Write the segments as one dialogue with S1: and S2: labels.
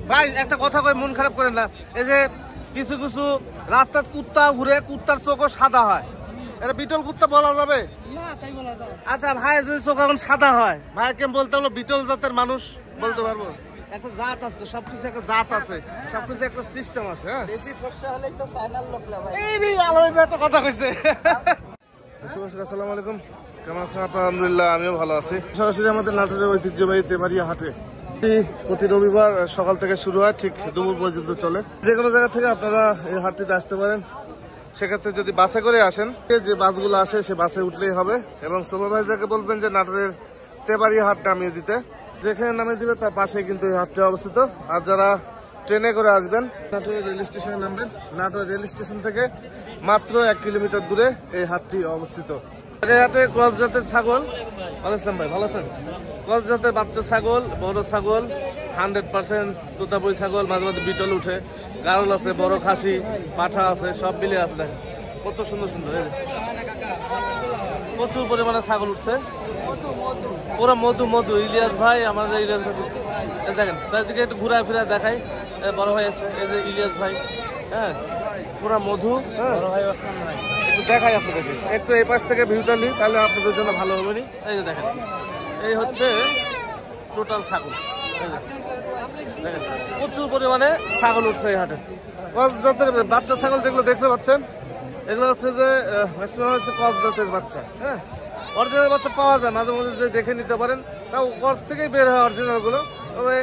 S1: ভাই একটা কথা কই, মন খারাপ করেন না। এই যে কিছু কিছু রাস্তার কুত্তা ঘুরে, কুত্তার চোখও সাদা হয়, এটা বিটল কুত্তা বলা যাবে
S2: না? তাই বলা যাবে।
S1: আচ্ছা ভাই, যদি চোখ এখন সাদা হয়, ভাই কেন বলতে হলো বিটল জাতের মানুষ বলতে পারবো? একটা জাত আছে, সবকিছু একটা জাত আছে, সবকিছু একটা সিস্টেম আছে। হ্যাঁ,
S2: বেশি ফর্সা হলেই তো চায়নার লোক না ভাই।
S1: এই রে আলাদা একটা কথা কইছে। আসসালামু আলাইকুম, কেমন আছেন আপনারা? আলহামদুলিল্লাহ, আমিও ভালো আছি। সরাসরি আমাদের নাটোরের ঐতিহ্যবাহী তেমারিয়া হাটে প্রতি রবিবার সকাল থেকে শুরু হয়, ঠিক দুপুর পর্যন্ত চলে। যে কোনো জায়গা থেকে আপনারা এই হাটটিতে আসতে পারেন। সেক্ষেত্রে যদি বাসে করে আসেন, যে বাসগুলো আসে সে বাসে উঠলেই হবে, এবং সুপারভাইজারকে বলবেন যে নাটোরের তেবাড়িয়া হাট নামিয়ে দিতে। যেখানে নামিয়ে দিবে তার পাশে কিন্তু এই হাটটি অবস্থিত। আর যারা ট্রেনে করে আসবেন, নাটোর রেল স্টেশনে নামবেন। নাটোর রেল স্টেশন থেকে মাত্র 1 কিলোমিটার দূরে এই হাটটি অবস্থিত। হাটে ক্রস জাতের ছাগল, ভালো আছেন ভাই? ভালো আছেন? ক্রস জাতের বাচ্চা ছাগল, বড় ছাগল, 100% তোতাপুরি ছাগল, মাঝে মাঝে বিটল উঠে, গারল আছে, বড় খাসি, পাঠা আছে, সব মিলে আছে। দেখেন কত সুন্দর সুন্দর, প্রচুর পরিমাণে ছাগল উঠছে, পুরো মধু মধু। ইলিয়াস ভাই, আমাদের ইলিয়াস ভাই দেখেন, চারিদিকে একটু ঘুরায় ফিরায় দেখাই। বড় ভাই আছে, এই যে ইলিয়াস ভাই, হ্যাঁ, পুরা মধু। হ্যাঁ, একটু দেখাই আপনাদেরকে, একটু এই পাশ থেকে ভিউটা নিই, তাহলে আপনাদের জন্য ভালো হবে নি। এই যে দেখেন, এই হচ্ছে টোটাল ছাগল। দেখেন প্রচুর পরিমাণে ছাগল উঠছে এই হাটে। ক্রস জাতের বাচ্চা ছাগল যেগুলো দেখতে পাচ্ছেন, এগুলো হচ্ছে যে ম্যাক্সিমাম হচ্ছে ক্রস জাতের বাচ্চা। হ্যাঁ, অরিজিনাল বাচ্চা পাওয়া যায় মাঝে মাঝে, যে দেখে নিতে পারেন, তাও ক্রস থেকেই বের হয় অরিজিনাল গুলো। তবে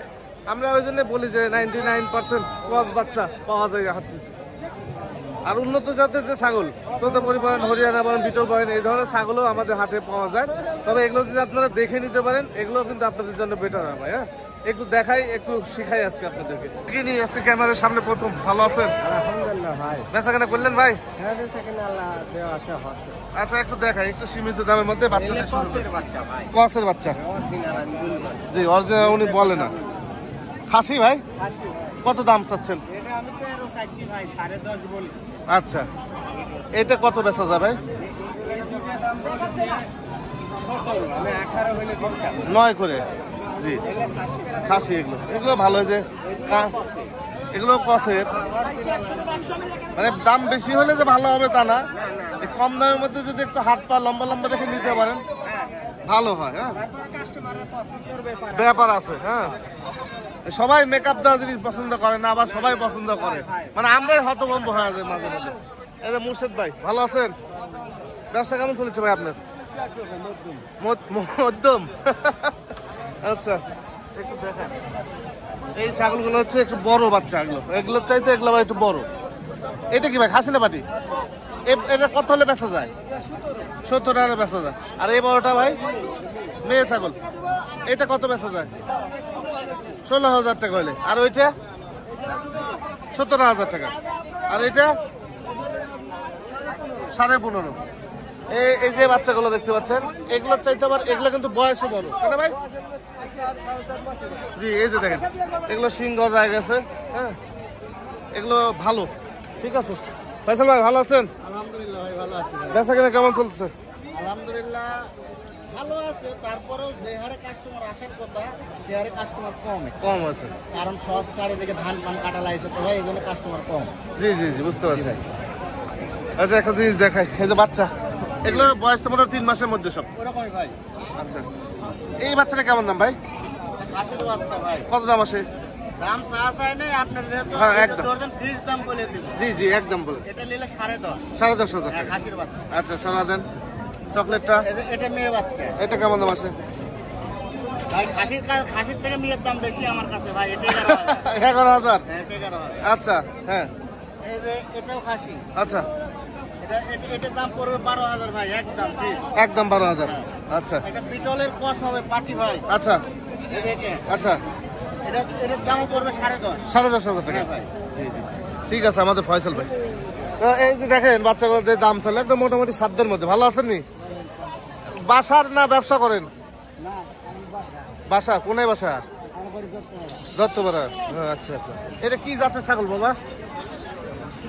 S1: আমরা ওই জন্য বলি যে 99% ক্রস বাচ্চা পাওয়া যায় হাটে। আর উন্নত জাতের যে ছাগল, তোতাপুরি বলেন, হরিয়ানা বলেন, বিটল বলেন, এই ধরনের ছাগলও আমাদের হাটে পাওয়া যায়। তবে এগুলো যদি আপনারা দেখে নিতে পারেন, এগুলো কিন্তু আপনাদের জন্য বেটার হবে। হ্যাঁ, একটু দেখাই, একটু শিখাই আজকে আপনাদেরকে। কি নিয়ে আসছে ক্যামেরার সামনে প্রথম? ভালো আছেন?
S2: আলহামদুলিল্লাহ ভাই।
S1: বেচাকেনা করলেন ভাই?
S2: হ্যাঁ, বেচাকেনা আল্লাহ দেওয়া আছে হচ্ছে।
S1: আচ্ছা একটু দেখাই, একটু সীমিত দামের মধ্যে বাচ্চাদের শুরু করি।
S2: বাচ্চা ভাই,
S1: ক্রসের বাচ্চা,
S2: অরিজিনাল আমি বলবো।
S1: জি অরিজিনাল উনি বলে না। খাসি ভাই
S2: খাসি
S1: কত দাম চাচ্ছেন?
S2: এটা আমি তো এরও চাইছি ভাই 10.5 বলি।
S1: আচ্ছা, এটা কত বেচা যাবে?
S2: আমি 18 হইলে দিতাম।
S1: 9 করে। জি, খাসি এগুলো, এগুলো ভালো হয়েছে। এগুলো কসের, মানে দাম বেশি হলে যে ভালো হবে তা না, এই কম দামের মধ্যে যদি একটু হাত পা লম্বা লম্বা দেখে নিতে পারেন ভালো হয়। হ্যাঁ,
S2: কাস্টমারের পছন্দের ব্যাপার।
S1: ব্যাপার আছে। হ্যাঁ, সবাই মেকআপ দেওয়া জিনিস পছন্দ করে না, আবার সবাই পছন্দ করে, মানে আমরাই হতভম্ব হয়ে যায় মাঝে মাঝে। এই যে মুর্শেদ ভাই, ভালো আছেন? ব্যবসা কেমন চলেছে ভাই আপনার? মধ্যম। আচ্ছা, একটু দেখা, এই ছাগলগুলো হচ্ছে একটু বড় বাচ্চা, এগুলোর চাইতে এগুলো আবার একটু বড়। এটা কি ভাই, খাসি না পাটি? এটা কত হলে বেচা যায়? 70 টাকা বেচা যায়। আর এই বড়টা ভাই মেয়ে ছাগল, এটা কত বেচা যায়? 16,000 টাকা হলে। আর ওইটা 17,000 টাকা। আর এটা 15.5। এই যে বাচ্চাগুলো দেখতে পাচ্ছেন, এগুলোর চাইতে আবার এগুলো কিন্তু বয়সও বড়, তাই না ভাই? জি, এই যে দেখেন, এগুলো সিংহ যায় গেছে। হ্যাঁ, এগুলো ভালো। ঠিক আছে, ফয়সাল ভাই ভালো আছেন?
S2: আলহামদুলিল্লাহ ভাই, ভালো আছি।
S1: বেচা কিনা কেমন চলছে?
S2: আলহামদুলিল্লাহ ভালো আছে, তারপরেও যে হারে কাস্টমার আসার কথা সে হারে কাস্টমার
S1: কম আছে,
S2: কারণ সব চারিদিকে ধান পান কাটা লাগছে তো ভাই, এই জন্য কাস্টমার কম।
S1: জি জি জি, বুঝতে পারছি। আচ্ছা একটা জিনিস দেখাই, এই যে বাচ্চা, এগুলো বয়স তো মনে হয় 3 মাসের মধ্যে সব।
S2: ওরকমই ভাই।
S1: আচ্ছা, এই বাচ্চাটা কেমন দাম ভাই?
S2: খাসির বাচ্চা ভাই,
S1: কত দাম আসে?
S2: দাম চা চাই নেই আপনার, যেহেতু
S1: হ্যাঁ, একদম।
S2: দর্জন ফিক্স দাম বলে দিব।
S1: জি জি, একদম বলে।
S2: এটা নিলে 10.5।
S1: 10,500
S2: হ্যাঁ,
S1: টাকা।
S2: খাসির বাচ্চা।
S1: আচ্ছা, সারা দেন। চকলেটটা
S2: এটা মেয়ে বাচ্চা।
S1: এটা কেমন দাম আসে?
S2: ভাই খাসির থেকে মেয়ের দাম বেশি আমার কাছে ভাই, এটা 11,000।
S1: 11,000।
S2: হ্যাঁ, এটা 11,000।
S1: আচ্ছা, হ্যাঁ,
S2: এই যে এটাও খাসি,
S1: আচ্ছা,
S2: এটার দাম পড়বে 12,000 ভাই, একদম পিস।
S1: একদম 12,000। আচ্ছা
S2: এটা পিতলের কস হবে পাটি ভাই।
S1: আচ্ছা
S2: এই দেখেন,
S1: আচ্ছা,
S2: এটার দাম পড়বে 10.5।
S1: 10,500 টাকা।
S2: হ্যাঁ ভাই।
S1: জি জি, ঠিক আছে। আমাদের ফয়সাল ভাই, এই যে দেখেন বাচ্চাগুলোর যে দাম চলে একদম মোটামুটি সাধ্যের মধ্যে। ভালো আছেন নি? বাসার না ব্যবসা করেন? বাসা কোনায় বাসা? দত্তপাড়া। আচ্ছা আচ্ছা, এটা কি জাতের ছাগল বাবা?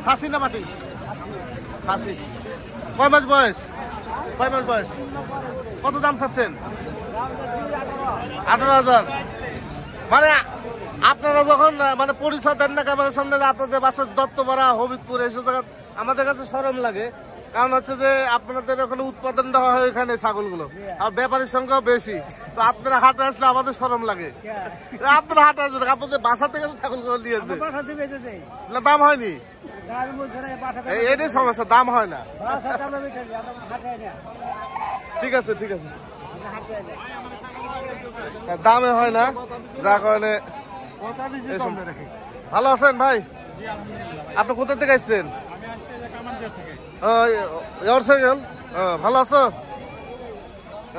S1: খাসি না মাটি? খাসি। কয় মাস বয়স? কত দাম চাচ্ছেন? 18,000। মানে আপনারা যখন মানে পরিচয় দেন না ক্যামেরার সামনে আপনাদের বাসা দত্তপাড়া হবিবপুর এইসব জায়গা আমাদের কাছে শরম লাগে। কারণ হচ্ছে যে আপনাদের ওখানে উৎপাদনটা হয় ওইখানে ছাগলগুলো, আর ব্যাপারীর সংখ্যাও বেশি। তো আপনারা হাটে আসলে আমাদের শরম লাগে। আপনারা হাটে আসবেন, আপনাদের বাসা থেকে ছাগলগুলো নিয়ে আসবে না, দাম হয়নি এটাই সমস্যা, দাম হয় না। ঠিক আছে ঠিক আছে, দামে হয় না যার কারণে। ভালো আছেন ভাই? আপনি কোথা থেকে আসছেন? ভালো আছো?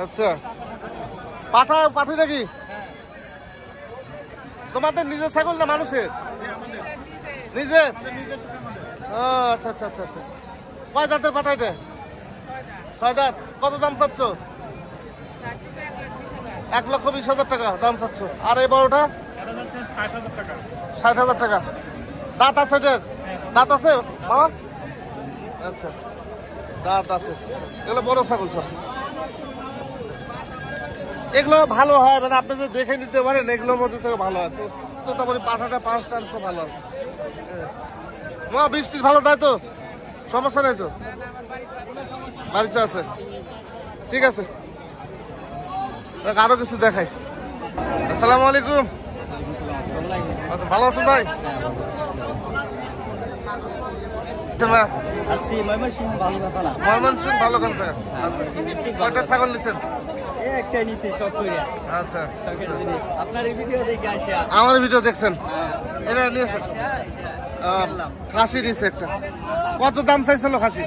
S1: আচ্ছা, পাঠি নাকি তোমাদের নিজের ছাগল না মানুষের? নিজের? আচ্ছা আচ্ছা আচ্ছা আচ্ছা। কয় দাঁতের পাঠা এটা? 6 দাঁত। কত দাম চাচ্ছ? 1,20,000 টাকা দাম চাচ্ছ। আর এই বড়টা 60,000 টাকা। দাঁত আছে এটার? দাঁত আছে বাবা? আচ্ছা, দাঁত আছে। এগুলো বড় ছাগল সব। এগুলো ভালো হয়, মানে আপনি যদি দেখে নিতে পারেন এগুলোর মধ্যে থেকে ভালো হয়। তো তারপরে পাঠাটা 5 ভালো আছে। মা বৃষ্টি ভালো, তাই তো? সমস্যা নাই তো? বাড়িতে আছে, ঠিক আছে। আরো কিছু দেখাই। আসসালামু আলাইকুম। আচ্ছা, ভালো আছেন ভাই? ময়মনসিংহ ভালো কান থেকে। আচ্ছা, কয়টা ছাগল নিচ্ছেন? আচ্ছা, আমার ভিডিও দেখছেন? এটা নিয়ে আসেন। খাসি নিচ্ছে একটা। কত দাম চাইছিল খাসি?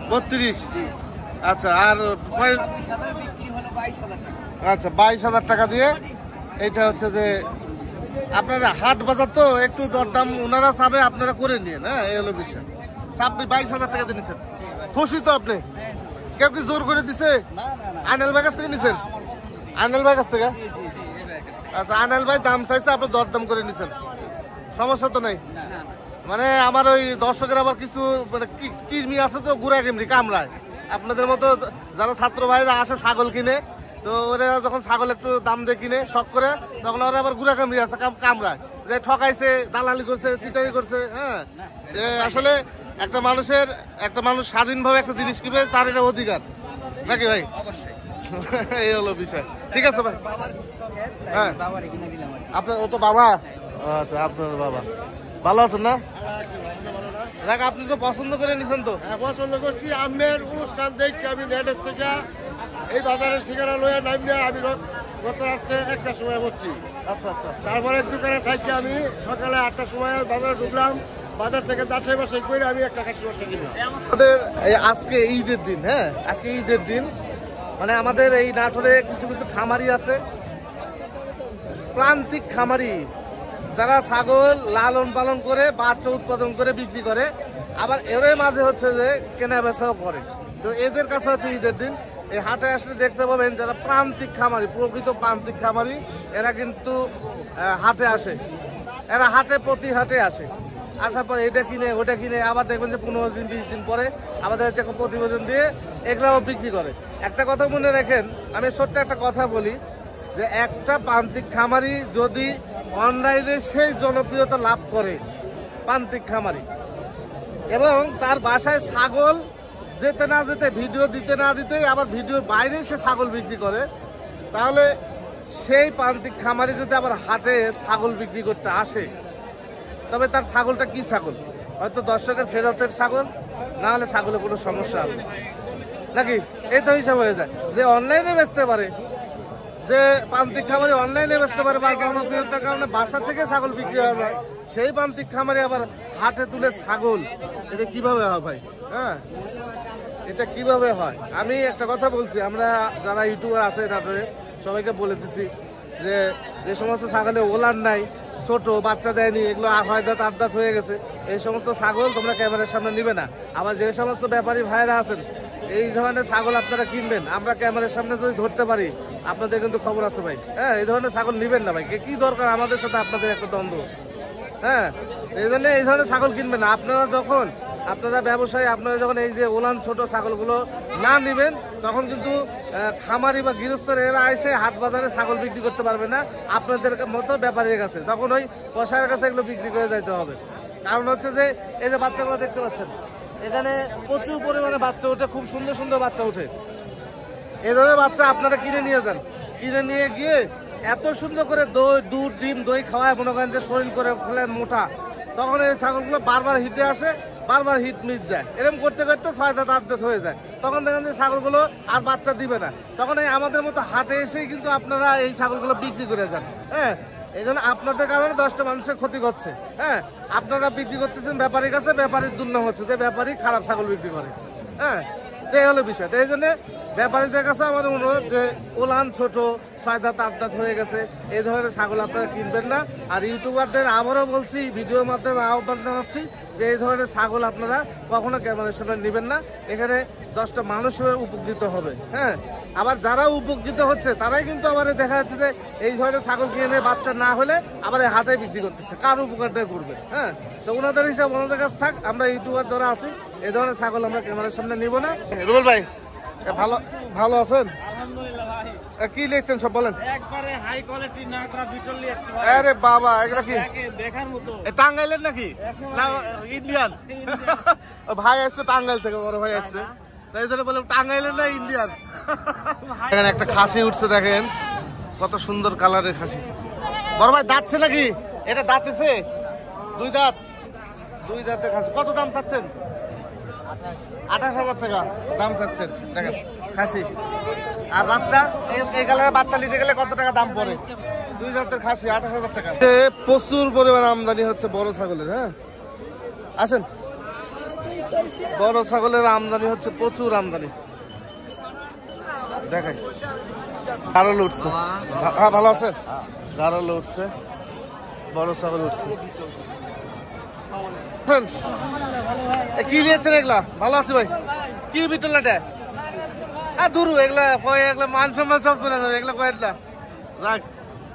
S1: 32। আচ্ছা, আর আচ্ছা 22,000 টাকা দিয়ে। এইটা হচ্ছে যে আপনারা হাট বাজার তো একটু দরদাম ওনারা চাবে, আপনারা করে নিন। হ্যাঁ, এই হলো বিষয়। 22,000 টাকা দিয়ে নিচ্ছেন, খুশি তো আপনি? কেউ কি জোর করে দিছে? আইনাল ভাই কাছ থেকে নিচ্ছেন? আইনাল ভাই কাছ থেকে? আচ্ছা, আইনাল ভাই দাম চাইছে, আপনি দরদাম করে নিচ্ছেন, সমস্যা তো নাই। মানে আমার ওই দর্শকের আবার কিছু মানে কিরমি আছে তো, গুড়া কিমরি কামড়ায়। আপনাদের মতো যারা ছাত্র ভাইরা আসে ছাগল কিনে, তো ওরা যখন ছাগল একটু দাম দিয়ে কিনে শখ করে, তখন ওরা আবার গুড়া কামড়ি আছে, কামড়ায় যে ঠকাইছে, দালালি করছে, চিটারি করছে। হ্যাঁ, আসলে একটা মানুষ স্বাধীনভাবে একটা জিনিস কিনবে, তার এটা অধিকার নাকি ভাই? এই হলো বিষয়। ঠিক আছে ভাই। হ্যাঁ, আপনার ও তো বাবা। আচ্ছা, আপনার বাবা ভালো আছেন না? দেখ, আপনি তো পছন্দ করে নিছেন তো?
S2: হ্যাঁ, পছন্দ করছি। আমের অনুষ্ঠান দেখছি আমি নেটের থেকে এই বাজারের ঠিকানা লয়ে নামলে আমি গত রাত্রে 1টার সময় বসছি।
S1: আচ্ছা আচ্ছা।
S2: তারপরে দোকানে থাকি আমি সকালে 8টার সময় বাজারে ঢুকলাম, বাজার থেকে যাচাই বাছাই করে আমি একটা খাসি বাচ্চা কিনলাম।
S1: আমাদের আজকে ঈদের দিন, হ্যাঁ আজকে ঈদের দিন, মানে আমাদের এই নাটোরে কিছু কিছু খামারি আছে, প্রান্তিক খামারি, যারা ছাগল লালন পালন করে বাচ্চা উৎপাদন করে বিক্রি করে, আবার এর মাঝে হচ্ছে যে কেনা বেচাও করে। তো এদের কাছে হচ্ছে ঈদের দিন এই হাটে আসলে দেখতে পাবেন যারা প্রান্তিক খামারি, প্রকৃত প্রান্তিক খামারি, এরা কিন্তু হাটে আসে। এরা হাটে প্রতি হাটে আসে, আসার পর এটা কিনে ওটা কিনে, আবার দেখবেন যে 15 দিন 20 দিন পরে আমাদের হচ্ছে একটা প্রতিবেদন দিয়ে এগুলাও বিক্রি করে। একটা কথা মনে রাখেন, আমি ছোট্ট একটা কথা বলি, যে একটা প্রান্তিক খামারি যদি অনলাইনে সেই জনপ্রিয়তা লাভ করে, প্রান্তিক খামারি, এবং তার বাসায় ছাগল যেতে না যেতে, ভিডিও দিতে না দিতেই আবার ভিডিওর বাইরে সে ছাগল বিক্রি করে, তাহলে সেই প্রান্তিক খামারি যদি আবার হাটে ছাগল বিক্রি করতে আসে, তবে তার ছাগলটা কি ছাগল? হয়তো দর্শকের ফেরতের ছাগল, না হলে ছাগলের কোনো সমস্যা আছে নাকি? এই তো হিসাব হয়ে যায় যে অনলাইনে বেচতে পারে, যে প্রান্তিক খামারি অনলাইনে বেচতে পারে বা জনপ্রিয়তার কারণে বাসা থেকে ছাগল বিক্রি হয়ে যায়, সেই প্রান্তিক খামারি আবার হাটে তুলে ছাগল, এটা কিভাবে হয় ভাই? হ্যাঁ, এটা কিভাবে হয়? আমি একটা কথা বলছি, আমরা যারা ইউটিউবার আছে নাটোরে সবাইকে বলে দিছি যে যে সমস্ত ছাগলে ওলান নাই, ছোট বাচ্চা দেয়নি, এগুলো 6 দাঁত 8 দাঁত হয়ে গেছে, এই সমস্ত ছাগল তোমরা ক্যামেরার সামনে নিবে না। আবার যে সমস্ত ব্যাপারী ভাইরা আছেন, এই ধরনের ছাগল আপনারা কিনবেন, আমরা ক্যামেরার সামনে যদি ধরতে পারি আপনাদের কিন্তু খবর আছে ভাই। হ্যাঁ, এই ধরনের ছাগল নিবেন না ভাই, কি দরকার আমাদের সাথে আপনাদের একটা দ্বন্দ্ব? হ্যাঁ, এই জন্য এই ধরনের ছাগল কিনবেন না। আপনারা যখন আপনারা ব্যবসায়ী, আপনারা যখন এই যে ওলান ছোট ছাগলগুলো না নেবেন তখন কিন্তু খামারি বা গৃহস্থরা এরা এসে হাট বাজারে ছাগল বিক্রি করতে পারবে না আপনাদের মতো ব্যাপারীর কাছে, তখন ওই কসাইয়ের কাছে এগুলো বিক্রি করে যাইতে হবে। কারণ হচ্ছে যে এই যে বাচ্চাগুলো দেখতে পাচ্ছেন, এখানে প্রচুর পরিমাণে বাচ্চা ওঠে, খুব সুন্দর সুন্দর বাচ্চা ওঠে। এই ধরনের বাচ্চা আপনারা কিনে নিয়ে যান, কিনে নিয়ে গিয়ে এত সুন্দর করে দুধ ডিম দই খাওয়ায় মনে করেন যে শরীর করে ফেলেন মোটা, তখন এই ছাগলগুলো বারবার হিটে আসে, বারবার হিট মিস যায়, এরকম করতে করতে 6-7 8 হয়ে যায়। তখন দেখেন যে ছাগলগুলো আর বাচ্চা দিবে না, তখন এই আমাদের মতো হাটে এসেই কিন্তু আপনারা এই ছাগলগুলো বিক্রি করে যান। হ্যাঁ, এই জন্য আপনাদের কারণে 10টা মানুষের ক্ষতি করছে। হ্যাঁ, আপনারা বিক্রি করতেছেন ব্যাপারীর কাছে, ব্যাপারীর দুর্নাম হচ্ছে যে ব্যাপারী খারাপ ছাগল বিক্রি করে। হ্যাঁ, এই হলো বিষয়। এই জন্য ব্যাপারীদের কাছে আমাদের অনুরোধ যে ওলান ছোট 6 দাঁত 8 দাঁত হয়ে গেছে এই ধরনের ছাগল আপনারা কিনবেন না। আর ইউটিউবারদের আবারও বলছি, ভিডিওর মাধ্যমে আহ্বান জানাচ্ছি যে এই ধরনের ছাগল আপনারা কখনো ক্যামেরার সামনে নেবেন না, এখানে 10টা মানুষের উপকৃত হবে। হ্যাঁ, আবার যারা উপকৃত হচ্ছে তারাই কিন্তু আবার দেখা যাচ্ছে যে এই ধরনের ছাগল কিনে বাচ্চা না হলে আবার এই হাটে বিক্রি করতেছে, কার উপকারটা করবে? হ্যাঁ, তো ওনাদের হিসাব ওনাদের কাছে থাক, আমরা ইউটিউবার যারা আছি এই ধরনের ছাগল আমরা ক্যামেরার সামনে নিব না। রুবেল ভাই ভালো ভালো আছেন?
S3: আলহামদুলিল্লাহ ভাই।
S1: কি লিখছেন সব বলেন?
S3: একবারে হাই কোয়ালিটি নাগরা বিটল লিখছি ভাই।
S1: আরে বাবা, এগুলা কি
S3: দেখার মতো?
S1: টাঙ্গাইলের নাকি না ইন্ডিয়ান? ভাই আসছে টাঙ্গাইল থেকে, বড় ভাই আসছে, তাই জন্য বলে টাঙ্গাইলের না ইন্ডিয়ান। এখানে একটা খাসি উঠছে, দেখেন কত সুন্দর কালারের খাসি। বড় ভাই দাঁতছে নাকি? এটা দাঁতেছে? 2 দাঁত, 2 দাঁতের খাসি। কত দাম চাচ্ছেন? 28,000 টাকা দাম চাচ্ছেন। দেখেন খাসি আর বাচ্চা, এই কালারের বাচ্চা নিতে গেলে কত টাকা দাম পড়ে? 2 দাঁতের খাসি 28,000 টাকা। প্রচুর পরিমাণ আমদানি হচ্ছে বড় ছাগলের। হ্যাঁ, আসেন, বড় ছাগলের আমদানি হচ্ছে, প্রচুর আমদানি। দেখেন গারল উঠছে। হ্যাঁ, ভালো আছে? গারল উঠছে, বড় ছাগল উঠছে। কি নিয়েছেন এগুলা? ভালো আছে ভাই। কি বিটল এটা? দূর এগুলা এগুলা মান সম্মান সব চলে যাবে, এগুলা কয়েকটা। যাক,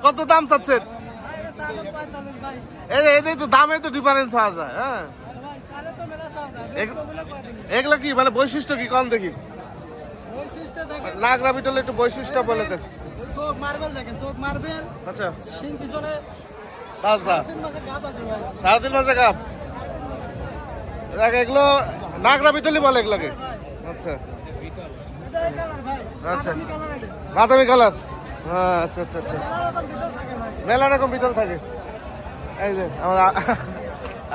S1: কত দাম চাচ্ছেন? এই তো দামে তো ডিফারেন্স হওয়া যায়। হ্যাঁ, এগুলা কি মানে বৈশিষ্ট্য কি কম দেখি? নাগরা বিটল একটু বৈশিষ্ট্য বলে দেন। আচ্ছা, 3.5 মাসে গাপ। এগুলো নাগরা বিটলই বলে এগুলাকে। আচ্ছা আচ্ছা, বাদামি কালার। হ্যাঁ, আচ্ছা আচ্ছা আচ্ছা, মেলা রকম বিটল থাকে। এই যে আমার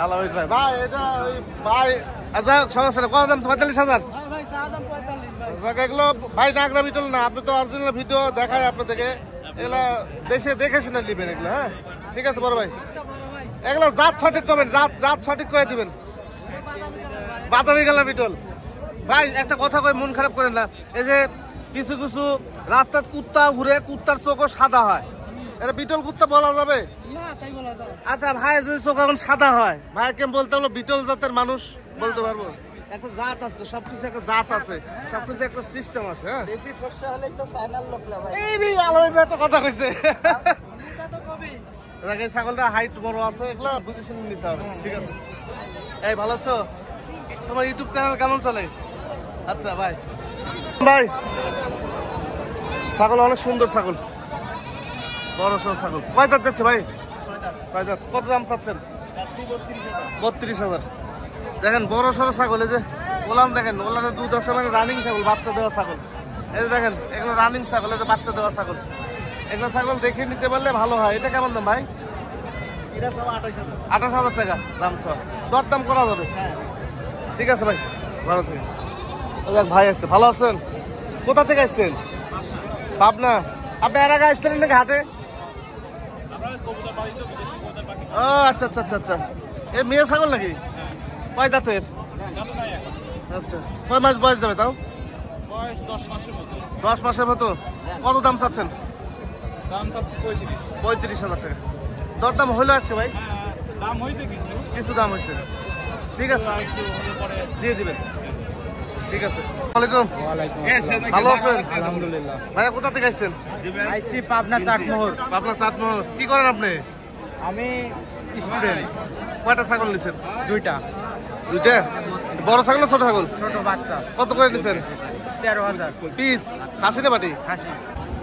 S1: আলামিন ভাই, ভাই এটা ওই ভাই। আচ্ছা, সমস্যা কত দাম? 45,000। এগুলো ভাই নাগরা বিটল না, আপনি তো অরিজিনাল ভিডিও দেখায় আপনাদেরকে, এগুলা দেশে দেখে শুনে দিবেন এগুলো। হ্যাঁ, ঠিক আছে বড় ভাই, এগুলো জাত সঠিক করবেন, জাত সঠিক করে দিবেন। বাদামি কালার বিটল ভাই, একটা কথা কই, মন খারাপ করেন না। এই যে কিছু কিছু রাস্তার কুত্তা ঘুরে, কুত্তার চোখও সাদা হয়, এটা বিটল কুত্তা বলা যাবে? আচ্ছা ভাই, যদি চোখ এখন সাদা হয়, ভাই কেমন বলতে হলো বিটল জাতের মানুষ বলতে পারবো? একটা জাত আছে, সবকিছু একটা জাত আছে, সবকিছু একটা সিস্টেম আছে। হ্যাঁ,
S3: বেশি ফসা হলেই তো চায়নার লোক না ভাই।
S1: এই রে আলামিন ভাই তো কথা কইছে। এই ছাগলটা হাইট বড় আছে, এগুলা বুঝে শুনে নিতে হবে। ঠিক আছে। এই ভালো আছো? তোমার ইউটিউব চ্যানেল কেমন চলে? আচ্ছা ভাই, ভাই ছাগল অনেক সুন্দর ছাগল, বড় সড়ো ছাগল। কয় দাঁত যাচ্ছে ভাই? 6 দাঁত। কত দাম চাচ্ছেন? 32,000। দেখেন বড় সড়ো ছাগল, এই যে ওলান দেখেন, ওলানের দুধ আছে, মানে রানিং ছাগল, বাচ্চা দেওয়া ছাগল। এই যে দেখেন এগুলো রানিং ছাগল, এই যে বাচ্চা দেওয়া ছাগল। এগুলো ছাগল দেখে নিতে পারলে ভালো হয়। এটা কেমন দাম ভাই? 28,000 টাকা দাম। দর দাম করা যাবে। ঠিক আছে ভাই, ভালো থাকেন। ভাই আসছে, ভালো আছেন? কোথা থেকে আসছেন? পাবনা। আপনি এর আগে আসছেন নাকি হাটে? ও আচ্ছা আচ্ছা আচ্ছা আচ্ছা, এ মেয়ে ছাগল নাকি? কয় দাঁতের? আচ্ছা, কয় মাস বয়স যাবে তাও? 10 মাসের মতো। কত দাম চাচ্ছেন? 35,000 টাকা। দর দাম হইলো আজকে ভাই?
S3: দাম হয়েছে
S1: কিছু দাম হয়েছে। ঠিক আছে, দিয়ে দিবেন। ঠিক আছে। ওয়ালাইকুম। ভালো আছেন?
S3: আলহামদুলিল্লাহ।
S1: ভাইয়া কোথা থেকে আসছেন?
S3: আইছি পাবনা চাটমোহর।
S1: পাবনা চাটমোহর। কি করেন আপনি?
S3: আমি স্টুডেন্ট।
S1: কয়টা ছাগল নিছেন?
S3: 2টা।
S1: 2টা? বড় ছাগল না ছোট ছাগল?
S3: ছোট বাচ্চা।
S1: কত করে নিচ্ছেন?
S3: 13,000
S1: পিস। খাসি না বাটি?
S3: খাসি।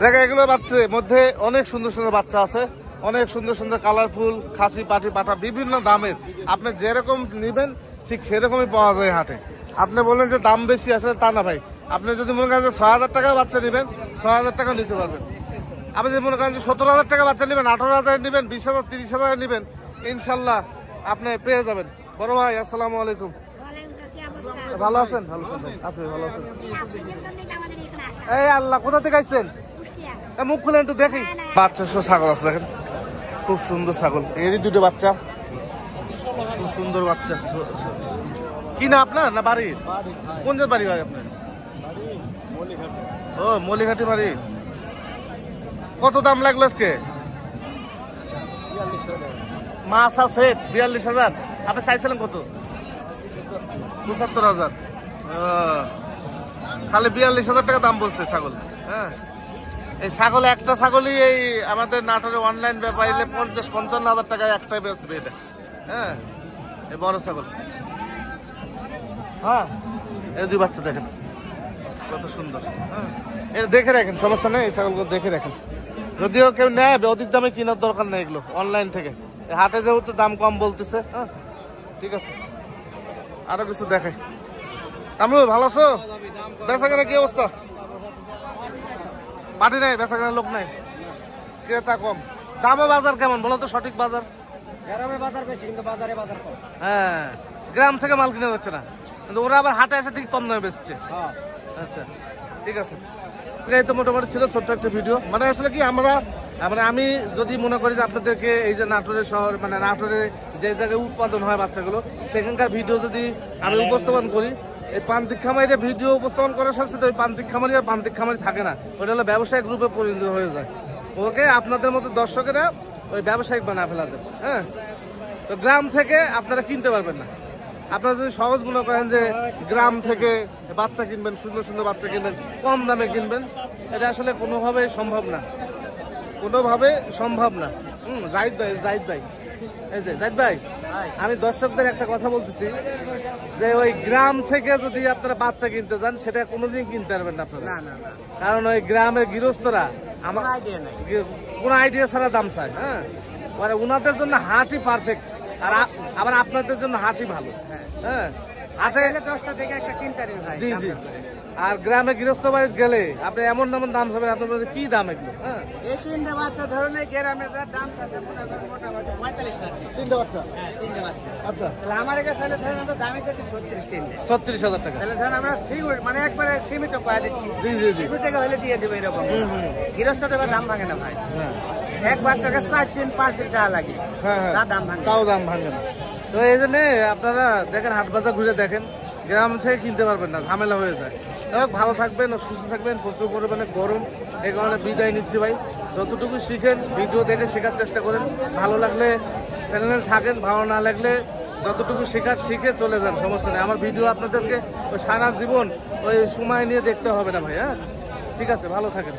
S1: দেখেন এগুলো বাচ্চা মধ্যে অনেক সুন্দর সুন্দর বাচ্চা আছে, অনেক সুন্দর সুন্দর কালারফুল খাসি পাটি পাঠা বিভিন্ন দামের। আপনি যেরকম নেবেন ঠিক সেরকমই পাওয়া যায় হাটে। আপনি বললেন যে দাম বেশি আছে, তা না ভাই। আপনি যদি মনে করেন যে 6,000 টাকা বাচ্চা নেবেন 6,000 টাকা নিতে পারবেন। আপনি যদি মনে করেন যে 17,000 টাকা বাচ্চা নেবেন, 18,000 নেবেন, 20,000 30,000 নেবেন, ইনশাল্লাহ আপনি পেয়ে যাবেন। বড় ভাই আসসালামু আলাইকুম, ভালো আছেন? ভালো আছেন? আছি ভালো আছেন। এই আল্লাহ, কোথা থেকে আসছেন? মুখ খুলে একটু দেখি। বাচ্চা সহ ছাগল আছে দেখেন, খুব সুন্দর ছাগল। এরই দুটো বাচ্চা, খুব সুন্দর বাচ্চা। কি না আপনার না বাড়ির? কোন যে বাড়ি ভাই আপনার? ও মলিঘাটি বাড়ি। কত দাম লাগলো আজকে? মাছ আছে 42,000। আপনি চাইছিলেন কত? 75,000। খালি 42,000 টাকা দাম বলছে ছাগল। হ্যাঁ, এই ছাগল একটা ছাগলই এই আমাদের নাটোরে অনলাইন ব্যাপারে 50-55,000 টাকায় একটাই বেচবে এটা। হ্যাঁ, এই বড় ছাগল। হ্যাঁ, এই দুই বাচ্চা দেখেন কত সুন্দর। হ্যাঁ, এটা দেখে রাখেন, সমস্যা নেই। এই ছাগলগুলো দেখে রাখেন। যদিও কেউ নেয় অধিক দামে কেনার দরকার নেই এগুলো অনলাইন থেকে। হাটে যেহেতু দাম কম বলতেছে। হ্যাঁ, ঠিক আছে। আরো কিছু দেখে। আমরা ভালো আছো? বেচা কেনা কি অবস্থা? পাটি নাই, বেচা কেনার লোক নাই, ক্রেতা কম। দামে বাজার কেমন বলো তো? সঠিক বাজার?
S3: গ্রামে বাজার বেশি, কিন্তু বাজারে বাজার কম।
S1: হ্যাঁ, গ্রাম থেকে মাল কিনে যাচ্ছে না, কিন্তু ওরা আবার হাটে এসে ঠিক কম দামে বেচছে। আচ্ছা, ঠিক আছে। এই তো মোটামুটি ছিল ছোট্ট একটা ভিডিও। মানে আসলে কি আমরা আমি যদি মনে করি যে আপনাদেরকে এই যে নাটোরের শহর, মানে নাটোরে যে জায়গায় উৎপাদন হয় বাচ্চাগুলো, সেখানকার ভিডিও যদি আমি উপস্থাপন করি, এই প্রান্তিক খামারিরা ভিডিও উপস্থাপন করার সাথে সাথে ওই প্রান্তিক খামারি আর প্রান্তিক খামারি থাকে না, ওটা হলো ব্যবসায়িক রূপে পরিণত হয়ে যায়। ওকে আপনাদের মতো দর্শকেরা ওই ব্যবসায়িক বানা ফেলা দেবে। হ্যাঁ, তো গ্রাম থেকে আপনারা কিনতে পারবেন না। আপনারা যদি সহজ মনে করেন যে গ্রাম থেকে বাচ্চা কিনবেন, সুন্দর সুন্দর বাচ্চা কিনবেন, কম দামে কিনবেন, এটা আসলে কোনোভাবেই সম্ভব না, কোনোভাবে সম্ভব না। জাহিদ ভাই, এই যে জাহিদ ভাই, আমি দর্শকদের একটা কথা বলতেছি যে ওই গ্রাম থেকে যদি আপনারা বাচ্চা কিনতে যান, সেটা কোনোদিন কিনতে পারবেন না আপনারা। কারণ ওই গ্রামের গৃহস্থরা আমার কোনো আইডিয়া ছাড়া দাম চায়। হ্যাঁ, মানে উনাদের জন্য হাটই পারফেক্ট, আর আবার আপনাদের জন্য হাটই ভালো। হ্যাঁ, হাটে
S3: 10টা থেকে একটা কিনতে পারবেন ভাই।
S1: জি জি। আর গ্রামে গৃহস্থ বাড়িতে গেলে আপনি এমন এমন দাম পাবেন, আপনার মধ্যে কি দাম এগুলো? হ্যাঁ,
S3: এই 3টে বাচ্চা ধরনের গ্রামের দাম আছে মোটামুটি 45 টাকা।
S1: 3টে বাচ্চা?
S3: হ্যাঁ, 3টে বাচ্চা।
S1: আচ্ছা,
S3: তাহলে আমার কাছে ধরেন আমরা দামই চাচ্ছি
S1: 36,000 টাকা।
S3: তাহলে ধরেন আমরা মানে একবারে সীমিত করে দিচ্ছি।
S1: জি জি জি।
S3: 200 টাকা হলে দিয়ে দেবো এরকম। গৃহস্থতে দাম ভাঙে না ভাই।
S1: হ্যাঁ,
S3: এক বাচ্চাকে 4 দিন 5 দিন চা লাগে।
S1: হ্যাঁ,
S3: দাম ভাঙে,
S1: তাও দাম ভাঙে না। তো এই জন্য আপনারা দেখেন, হাট বাজার ঘুরে দেখেন, গ্রাম থেকে কিনতে পারবেন না, ঝামেলা হয়ে যায়। ভালো থাকবেন, সুস্থ থাকবেন। প্রচুর পরিমাণে গরম, এই কারণে বিদায় নিচ্ছি ভাই। যতটুকু শিখেন ভিডিও দেখে শেখার চেষ্টা করেন। ভালো লাগলে চ্যানেলে থাকেন, ভালো না লাগলে যতটুকু শেখার শিখে চলে যান, সমস্যা নেই। আমার ভিডিও আপনাদেরকে ওই সারা জীবন ওই সময় নিয়ে দেখতে হবে না ভাই। হ্যাঁ, ঠিক আছে, ভালো থাকেন।